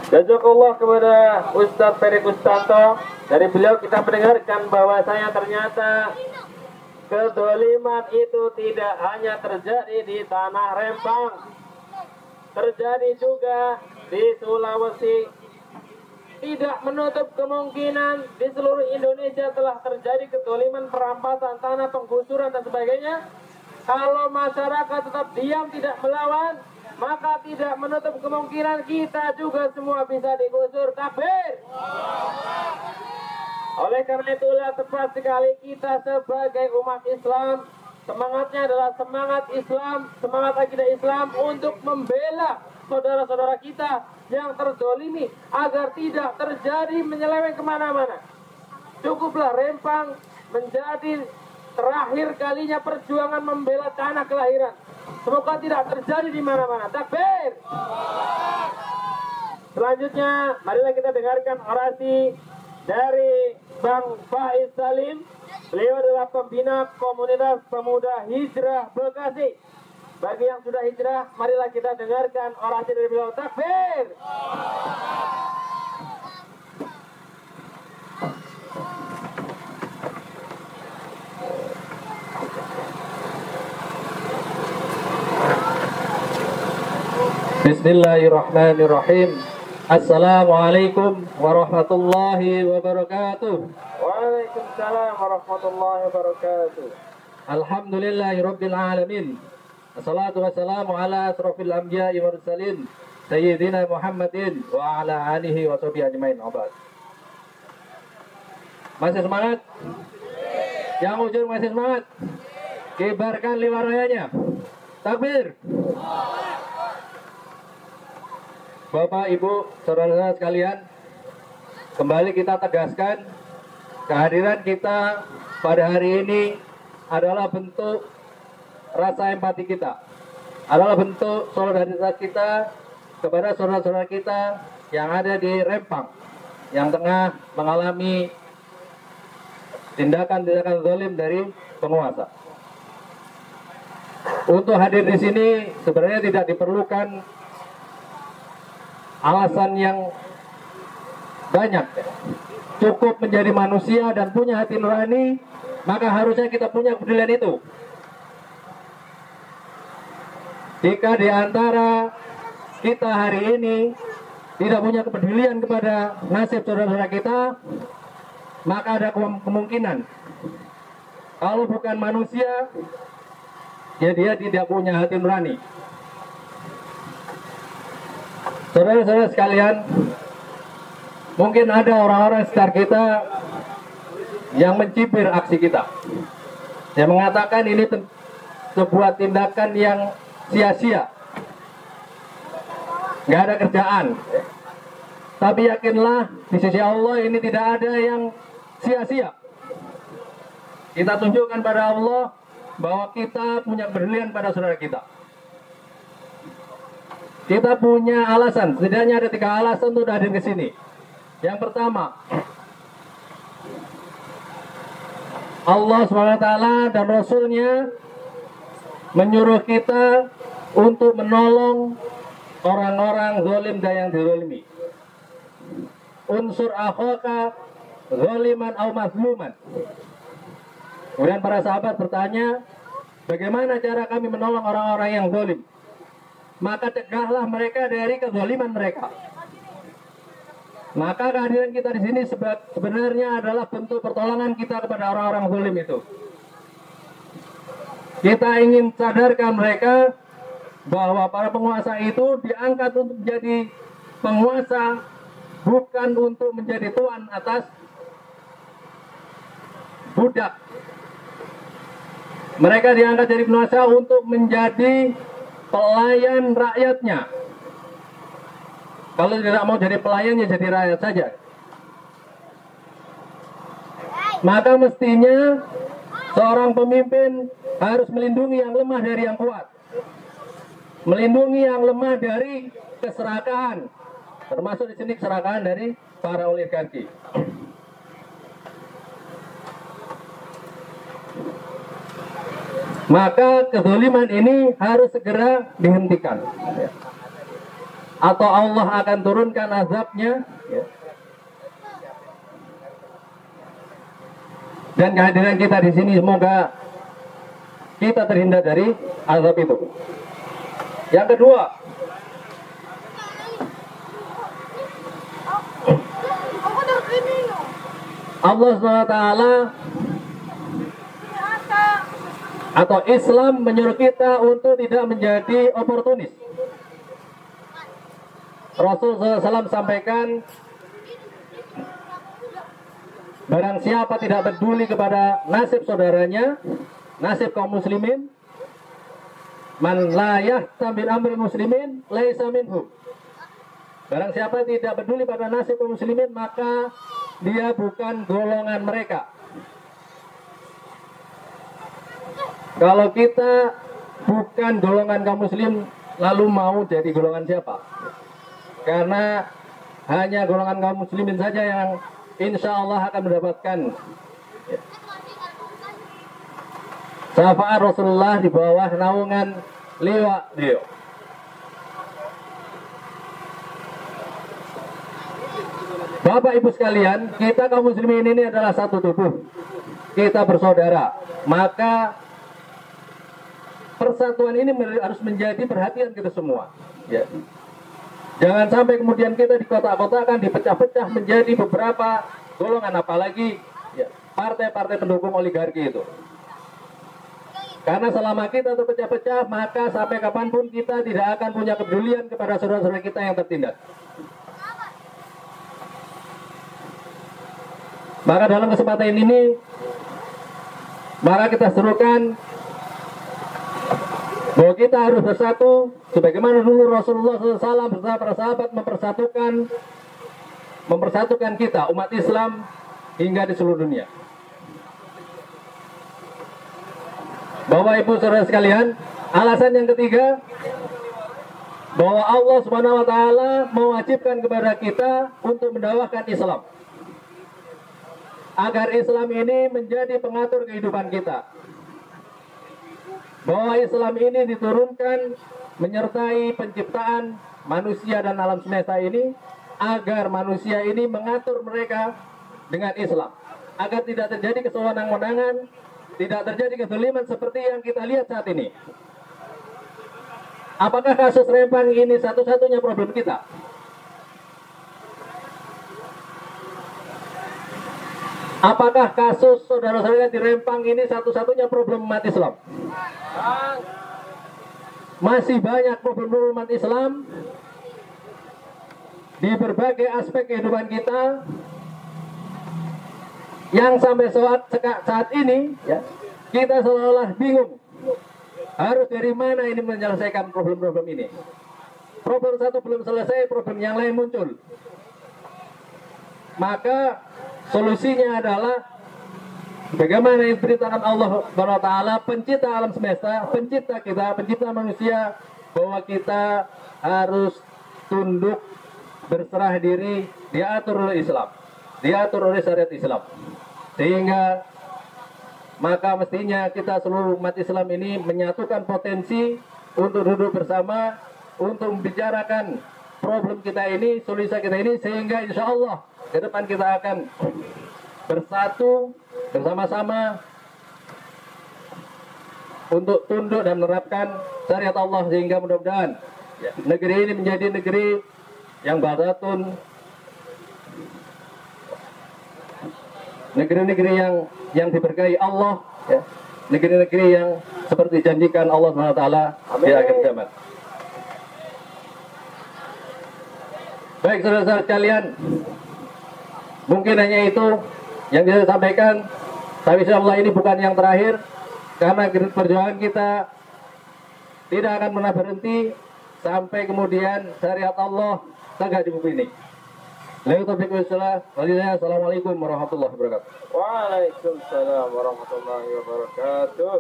Jazakallah kepada Ustadz Ferry Kustanto. Dari beliau kita mendengarkan bahwasanya ternyata kedoliman itu tidak hanya terjadi di tanah Rempang, terjadi juga di Sulawesi. Tidak menutup kemungkinan di seluruh Indonesia telah terjadi kedoliman, perampasan tanah, penggusuran dan sebagainya. Kalau masyarakat tetap diam tidak melawan, maka tidak menutup kemungkinan kita juga semua bisa digusur. Takbir. Oleh karena itulah tepat sekali kita sebagai umat Islam, semangatnya adalah semangat Islam, semangat akidah Islam untuk membela saudara-saudara kita yang terdolimi agar tidak terjadi menyeleweng kemana-mana. Cukuplah Rempang menjadi terakhir kalinya perjuangan membela tanah kelahiran. Semoga tidak terjadi di mana-mana. Takbir. Selanjutnya, marilah kita dengarkan orasi dari Bang Faiz Salim. Beliau adalah pembina komunitas pemuda Hijrah Bekasi. Bagi yang sudah hijrah, marilah kita dengarkan orasi dari beliau. Takbir. Bismillahirrahmanirrahim. Assalamualaikum warahmatullahi wabarakatuh. Waalaikumsalam warahmatullahi wabarakatuh. Alhamdulillahirabbil alamin. Assalatu wassalamu ala asrofil anbiya'i wal mursalin Sayyidina Muhammadin wa ala alihi wa sahbihi ajmain. Masih semangat? Yang ujung masih semangat? Kibarkan lima rayanya. Takbir. Bapak, Ibu, saudara-saudara sekalian, kembali kita tegaskan kehadiran kita pada hari ini adalah bentuk rasa empati kita, adalah bentuk solidaritas kita kepada saudara-saudara kita yang ada di Rempang, yang tengah mengalami tindakan-tindakan zalim dari penguasa. Untuk hadir di sini sebenarnya tidak diperlukan alasan yang banyak. Cukup menjadi manusia dan punya hati nurani, maka harusnya kita punya kepedulian itu. Jika di antara kita hari ini tidak punya kepedulian kepada nasib saudara-saudara kita, maka ada kemungkinan kalau bukan manusia, ya dia tidak punya hati nurani. Saudara-saudara sekalian, mungkin ada orang-orang sekitar kita yang mencibir aksi kita, yang mengatakan ini sebuah tindakan yang sia-sia, nggak ada kerjaan. Tapi yakinlah di sisi Allah ini tidak ada yang sia-sia. Kita tunjukkan pada Allah bahwa kita punya kepedulian pada saudara kita. Kita punya alasan, setidaknya ada 3 alasan untuk hadir ke sini. Yang pertama, Allah SWT dan Rasulnya menyuruh kita untuk menolong orang-orang zalim dan yang dizalimi. Unsur akhaka zaliman au mazluman. Kemudian para sahabat bertanya, bagaimana cara kami menolong orang-orang yang zalim? Maka cegahlah mereka dari kezaliman mereka. Maka kehadiran kita di sini sebenarnya adalah bentuk pertolongan kita kepada orang-orang zalim itu. Kita ingin sadarkan mereka bahwa para penguasa itu diangkat untuk menjadi penguasa, bukan untuk menjadi tuan atas budak. Mereka diangkat jadi penguasa untuk menjadi pelayan rakyatnya. Kalau tidak mau jadi pelayan, ya jadi rakyat saja. Maka mestinya seorang pemimpin harus melindungi yang lemah dari yang kuat, melindungi yang lemah dari keserakahan, termasuk di sini keserakahan dari para oligarki. Maka kezaliman ini harus segera dihentikan. atau Allah akan turunkan azabnya, ya. Dan kehadiran kita di sini semoga kita terhindar dari azab itu. Yang kedua, Allah SWT atau Islam menyuruh kita untuk tidak menjadi oportunis. Rasul SAW sampaikan, barang siapa tidak peduli kepada nasib saudaranya, nasib kaum muslimin, man la yahtamil amri muslimin laisa minhum. Barang siapa tidak peduli pada nasib kaum muslimin, maka dia bukan golongan mereka. Kalau kita bukan golongan kaum muslim, lalu mau jadi golongan siapa? Karena hanya golongan kaum muslimin saja yang insya Allah akan mendapatkan syafaat Rasulullah di bawah naungan liwa beliau. Bapak Ibu sekalian, kita kaum muslimin ini adalah satu tubuh. Kita bersaudara. Maka persatuan ini harus menjadi perhatian kita semua. Ya. Jangan sampai kemudian kita dikotak-kotakan, dipecah-pecah menjadi beberapa golongan, apalagi ya, partai-partai pendukung oligarki itu. Karena selama kita terpecah-pecah, maka sampai kapanpun kita tidak akan punya kepedulian kepada saudara-saudara kita yang tertindas. Maka dalam kesempatan ini, maka kita serukan bahwa kita harus bersatu sebagaimana dulu Rasulullah SAW bersama para sahabat mempersatukan kita umat Islam hingga di seluruh dunia. Bapak Ibu saudara sekalian, alasan yang ketiga bahwa Allah Subhanahu wa taala mewajibkan kepada kita untuk mendakwahkan Islam. Agar Islam ini menjadi pengatur kehidupan kita. Bahwa Islam ini diturunkan menyertai penciptaan manusia dan alam semesta ini agar manusia ini mengatur mereka dengan Islam, agar tidak terjadi kesewenang-wenangan, tidak terjadi kezaliman seperti yang kita lihat saat ini. Apakah kasus Rempang ini satu-satunya problem kita? Apakah kasus saudara-saudara di Rempang ini satu-satunya problem umat Islam? Masih banyak problem umat Islam di berbagai aspek kehidupan kita yang sampai saat ini ya, kita seolah-olah bingung harus dari mana ini menyelesaikan problem-problem ini. Problem satu belum selesai, problem yang lain muncul. Maka solusinya adalah bagaimana yang diberitakan Allah Subhanahu wa taala, pencipta alam semesta, pencipta kita, pencipta manusia, bahwa kita harus tunduk, berserah diri, diatur oleh Islam, diatur oleh syariat Islam. Sehingga maka mestinya kita seluruh umat Islam ini menyatukan potensi untuk duduk bersama, untuk membicarakan problem kita ini, solusi kita ini, sehingga insya Allah ke depan kita akan bersatu bersama-sama untuk tunduk dan menerapkan syariat Allah, sehingga mudah-mudahan negeri ini menjadi negeri yang baratun, negeri-negeri yang diberkahi Allah, ya. Negeri-negeri yang seperti dijanjikan Allah SWT di akhir zaman. Baik saudara-saudara sekalian, mungkin hanya itu yang bisa saya sampaikan. Tapi insyaallah ini bukan yang terakhir, karena perjuangan kita tidak akan pernah berhenti sampai kemudian syariat Allah tegak di bumi ini. Assalamualaikum warahmatullahi wabarakatuh. Waalaikumsalam warahmatullahi wabarakatuh.